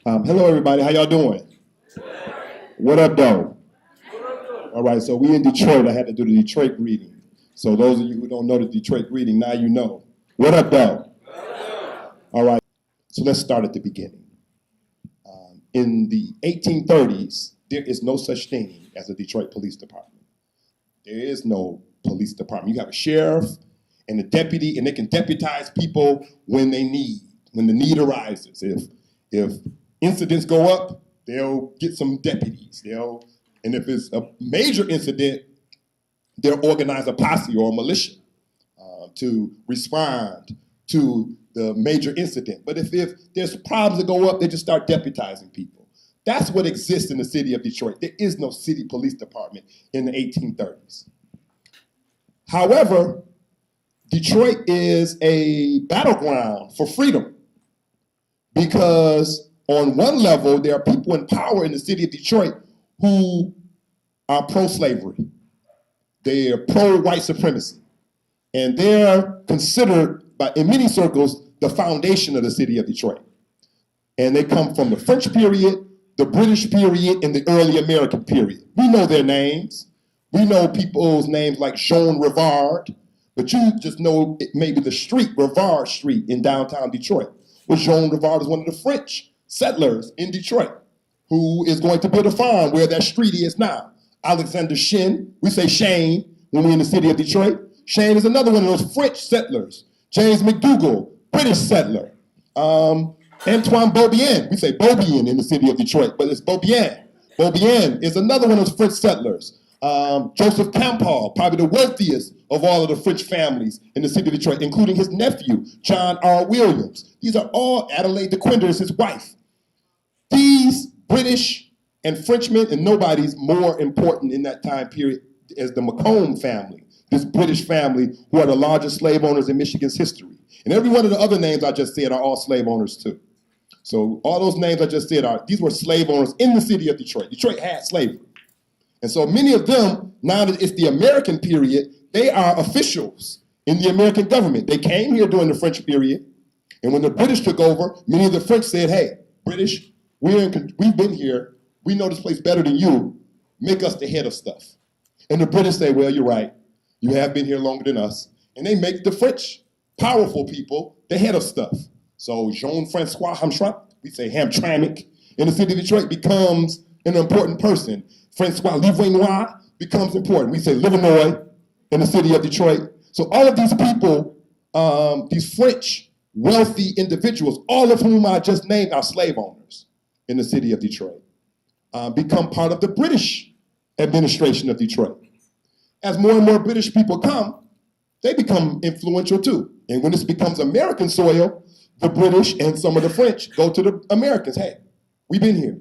Hello, everybody. How y'all doing? What up, though? All right, so we in Detroit. I had to do the Detroit greeting. So those of you who don't know the Detroit greeting, now you know. What up, though? All right, so let's start at the beginning. In the 1830s, there is no such thing as a Detroit Police Department. There is no police department. You have a sheriff and a deputy, and they can deputize people when they need, when the need arises. If incidents go up, they'll get some deputies. And if it's a major incident, they'll organize a posse or a militia to respond to the major incident. But if there's problems that go up, they just start deputizing people. That's what exists in the city of Detroit. There is no city police department in the 1830s. However, Detroit is a battleground for freedom because on one level, there are people in power in the city of Detroit who are pro-slavery. They are pro-white supremacy. And they're considered, in many circles, the foundation of the city of Detroit. And they come from the French period, the British period, and the early American period. We know their names. We know people's names like Jean Rivard, but you just know maybe the street, Rivard Street in downtown Detroit. Well, Jean Rivard is one of the French settlers in Detroit who is going to build a farm where that street is now. Alexander Shin, we say Shane when we're in the city of Detroit. Shane is another one of those French settlers. James McDougall, British settler. Antoine Beaubien, we say Beaubien in the city of Detroit, but it's Beaubien. Beaubien is another one of those French settlers. Joseph Campbell, probably the wealthiest of all of the French families in the city of Detroit, including his nephew, John R. Williams. These are all Adelaide de Quinder is his wife. These British and Frenchmen, and nobody's more important in that time period as the Macomb family, this British family who are the largest slave owners in Michigan's history. And every one of the other names I just said are all slave owners too. So all those names I just said these were slave owners in the city of Detroit. Detroit had slavery. And so many of them, now that it's the American period, they are officials in the American government. They came here during the French period. And when the British took over, many of the French said, hey, British, we've been here. We know this place better than you. Make us the head of stuff. And the British say, well, you're right. You have been here longer than us. And they make the French powerful people the head of stuff. So Jean-Francois Hamtramck, we say Hamtramck, in the city of Detroit becomes an important person. Francois Livoinois becomes important. We say Livernois in the city of Detroit. So all of these people, these French wealthy individuals, all of whom I just named are slave owners in the city of Detroit, become part of the British administration of Detroit. As more and more British people come, they become influential too. And when this becomes American soil, the British and some of the French go to the Americans. Hey, we've been here.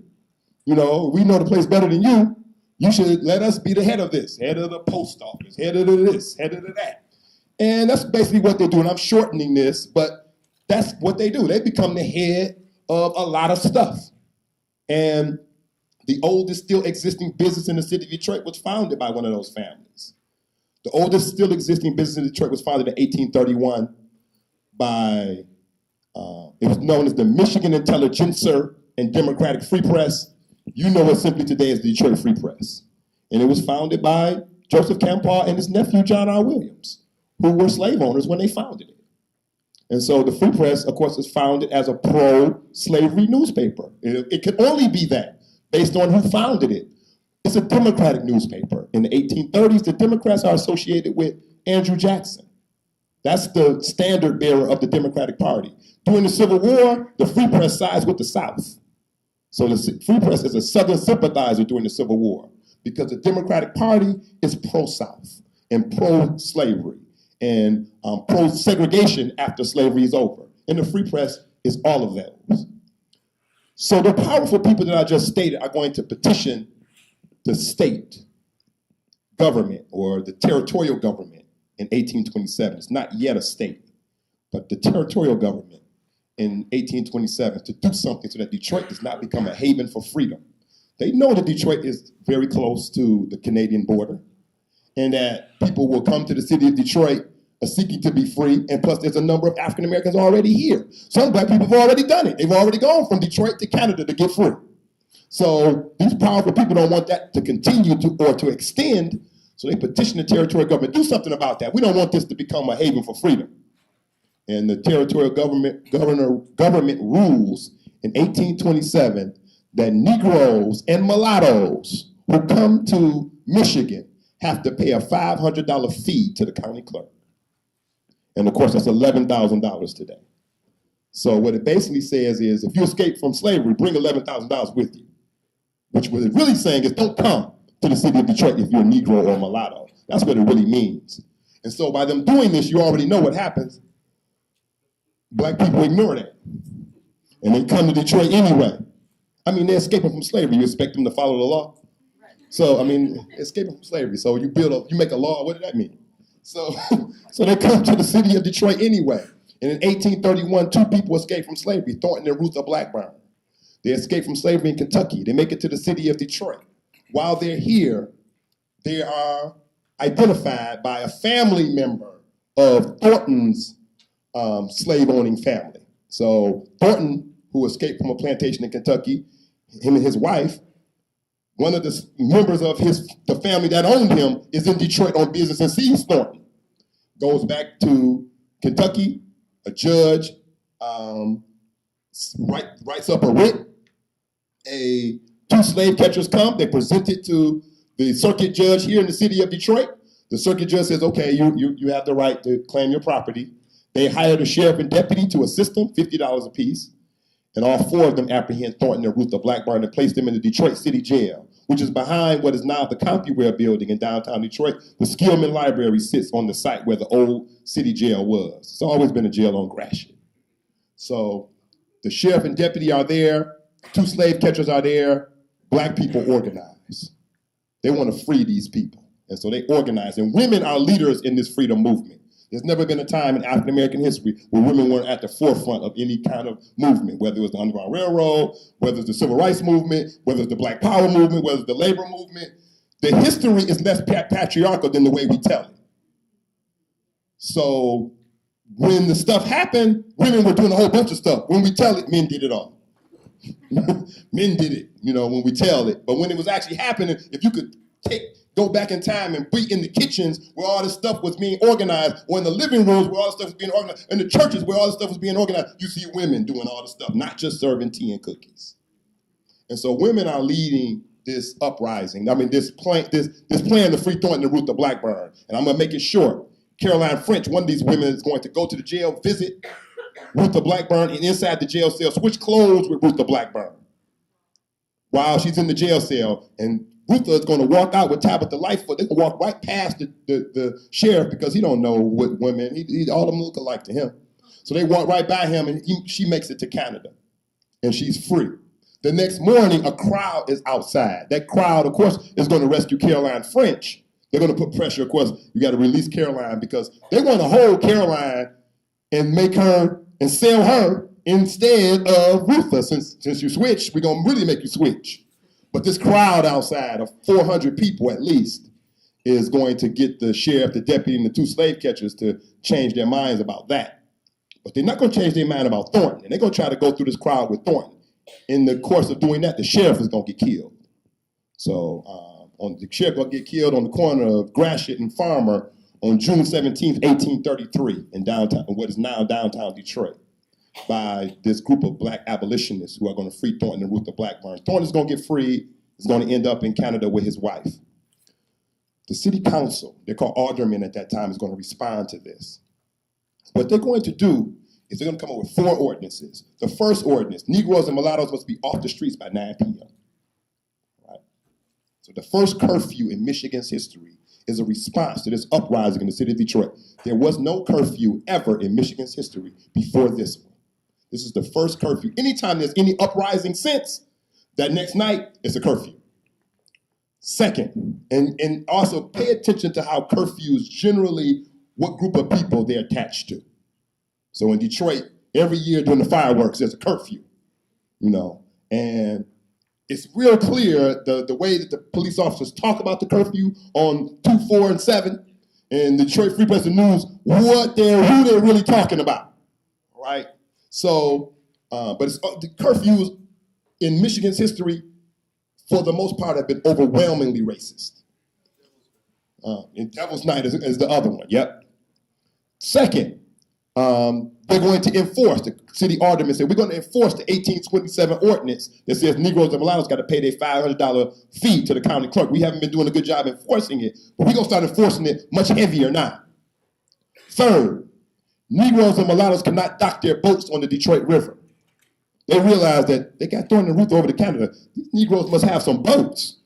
You know, we know the place better than you. You should let us be the head of this, head of the post office, head of this, head of that. And that's basically what they do. And I'm shortening this, but that's what they do. They become the head of a lot of stuff. And the oldest still existing business in the city of Detroit was founded by one of those families. The oldest still existing business in Detroit was founded in 1831 by, it was known as the Michigan Intelligencer and Democratic Free Press. You know it simply today as the Detroit Free Press. And it was founded by Joseph Campbell and his nephew, John R. Williams, who were slave owners when they founded it. And so the Free Press, of course, is founded as a pro-slavery newspaper. It could only be that, based on who founded it. It's a Democratic newspaper. In the 1830s, the Democrats are associated with Andrew Jackson. That's the standard bearer of the Democratic Party. During the Civil War, the Free Press sides with the South. So the Free Press is a Southern sympathizer during the Civil War because the Democratic Party is pro-South and pro-slavery and pro-segregation after slavery is over. And the Free Press is all of those. So the powerful people that I just stated are going to petition the state government or the territorial government in 1827. It's not yet a state, but the territorial government in 1827 to do something so that Detroit does not become a haven for freedom. They know that Detroit is very close to the Canadian border and that people will come to the city of Detroit are seeking to be free, and plus there's a number of African Americans already here. Some black people have already done it. They've already gone from Detroit to Canada to get free. So these powerful people don't want that to continue or to extend, so they petition the territorial government, do something about that. We don't want this to become a haven for freedom. And the territorial government rules in 1827 that Negroes and mulattoes who come to Michigan have to pay a $500 fee to the county clerk. And of course, that's $11,000 today. So what it basically says is, if you escape from slavery, bring $11,000 with you. Which what it's really saying is, don't come to the city of Detroit if you're a Negro or a mulatto. That's what it really means. And so by them doing this, you already know what happens. Black people ignore that. And they come to Detroit anyway. I mean, they're escaping from slavery. You expect them to follow the law? So, I mean, escaping from slavery. So you make a law, what did that mean? So they come to the city of Detroit anyway. And in 1831, two people escaped from slavery, Thornton and Ruth Blackburn. They escaped from slavery in Kentucky. They make it to the city of Detroit. While they're here, they are identified by a family member of Thornton's slave-owning family. So Thornton, who escaped from a plantation in Kentucky, him and his wife, one of the members of the family that owned him is in Detroit on business and sees Thornton. Goes back to Kentucky, a judge writes up a writ. Two slave catchers come, they present it to the circuit judge here in the city of Detroit. The circuit judge says, okay, you have the right to claim your property. They hired a sheriff and deputy to assist them, $50 apiece. And all four of them apprehend Thornton and Ruth Blackburn and place them in the Detroit City Jail, which is behind what is now the CompuWare building in downtown Detroit. The Skillman Library sits on the site where the old city jail was. It's always been a jail on Gratiot. So the sheriff and deputy are there, two slave catchers are there, black people organize. They want to free these people. And so they organize. And women are leaders in this freedom movement. There's never been a time in African American history where women weren't at the forefront of any kind of movement, whether it was the Underground Railroad, whether it's the Civil Rights Movement, whether it's the Black Power Movement, whether it's the labor movement. The history is less patriarchal than the way we tell it. So when the stuff happened, women were doing a whole bunch of stuff. When we tell it, men did it all. Men did it, when we tell it. But when it was actually happening, if you could go back in time and be in the kitchens where all this stuff was being organized, or in the living rooms where all this stuff was being organized, in the churches where all this stuff was being organized, you see women doing all this stuff, not just serving tea and cookies. And so women are leading this uprising. I mean, this plan to free Thornton and Ruth Blackburn. And I'm gonna make it short. Caroline French, one of these women, is going to go to the jail, visit Ruth Blackburn, and inside the jail cell, switch clothes with Ruth Blackburn while she's in the jail cell. And Ruther is going to walk out with Tabitha Lightfoot. They can walk right past the sheriff because he don't know what women, all of them look alike to him. So they walk right by him, and she makes it to Canada, and she's free. The next morning, a crowd is outside. That crowd, of course, is going to rescue Caroline French. They're going to put pressure. Of course, you got to release Caroline because they want to hold Caroline and make her and sell her instead of Ruther. Since you switched, we're going to really make you switch. But this crowd outside of 400 people at least is going to get the sheriff, the deputy, and the two slave catchers to change their minds about that. But they're not going to change their mind about Thornton. And they're going to try to go through this crowd with Thornton. In the course of doing that, the sheriff is going to get killed. So the sheriff going to get killed on the corner of Gratiot and Farmer on June 17th, 1833 in what is now downtown Detroit, by this group of black abolitionists who are going to free Thornton and Ruth Blackburn. Thornton is going to get free. He's going to end up in Canada with his wife. The city council, they're called aldermen at that time, is going to respond to this. What they're going to do is they're going to come up with 4 ordinances. The first ordinance, Negroes and mulattoes must be off the streets by 9 p.m. Right? So the first curfew in Michigan's history is a response to this uprising in the city of Detroit. There was no curfew ever in Michigan's history before this one. This is the first curfew. Anytime there's any uprising since, that next night, it's a curfew. Second, and also pay attention to how curfews generally, what group of people they're attached to. So in Detroit, every year during the fireworks, there's a curfew, and it's real clear the way that the police officers talk about the curfew on 2, 4, and 7 And the Detroit Free Press and News, who they're really talking about, right? So, but the curfews in Michigan's history, for the most part, have been overwhelmingly racist. And Devil's Night is the other one, yep. Second, they're going to enforce, the city alderman said, we're going to enforce the 1827 ordinance that says Negroes and mulattoes got to pay their $500 fee to the county clerk. We haven't been doing a good job enforcing it, but we're going to start enforcing it much heavier now. Third, Negroes and mulattoes cannot dock their boats on the Detroit River. They realized that they got thrown the route over to Canada. These Negroes must have some boats.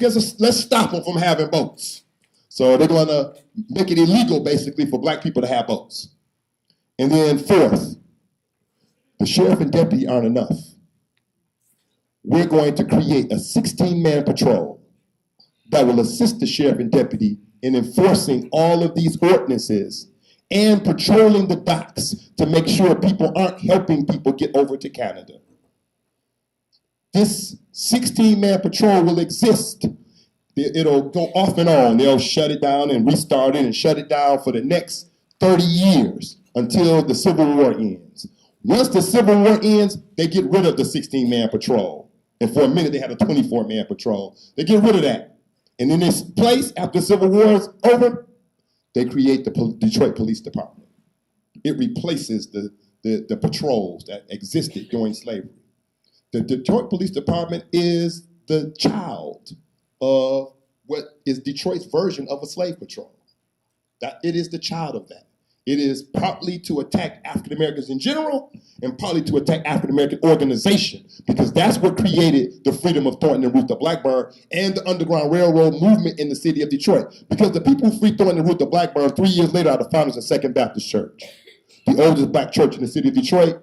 Let's stop them from having boats. So they're going to make it illegal, basically, for black people to have boats. And then fourth, the sheriff and deputy aren't enough. We're going to create a 16-man patrol that will assist the sheriff and deputy in enforcing all of these ordinances and patrolling the docks to make sure people aren't helping people get over to Canada. This 16-man patrol will exist. It'll go off and on. They'll shut it down and restart it and shut it down for the next 30 years until the Civil War ends. Once the Civil War ends, they get rid of the 16-man patrol. And for a minute, they had a 24-man patrol. They get rid of that. And in this place, after the Civil War is over, they create the Detroit Police Department. It replaces the patrols that existed during slavery. The Detroit Police Department is the child of what is Detroit's version of a slave patrol. That it is the child of that. It is partly to attack African Americans in general and partly to attack African American organization, because that's what created the freedom of Thornton and Ruth Blackburn and the Underground Railroad movement in the city of Detroit. Because the people who freed Thornton and Ruth Blackburn 3 years later are the founders of Second Baptist Church, the oldest black church in the city of Detroit,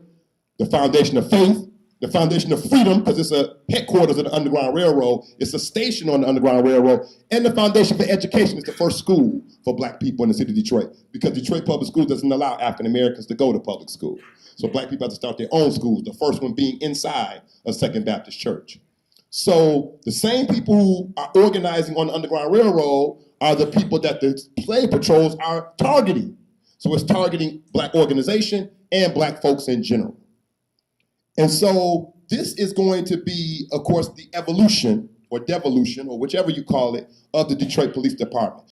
the foundation of faith, the foundation of freedom, because it's a headquarters of the Underground Railroad, it's a station on the Underground Railroad, and the foundation for education is the first school for black people in the city of Detroit, because Detroit Public Schools doesn't allow African Americans to go to public school. So black people have to start their own schools, the first one being inside of Second Baptist Church. So the same people who are organizing on the Underground Railroad are the people that the slave patrols are targeting. So it's targeting black organization and black folks in general. And so this is going to be, of course, the evolution or devolution, or whichever you call it, of the Detroit Police Department.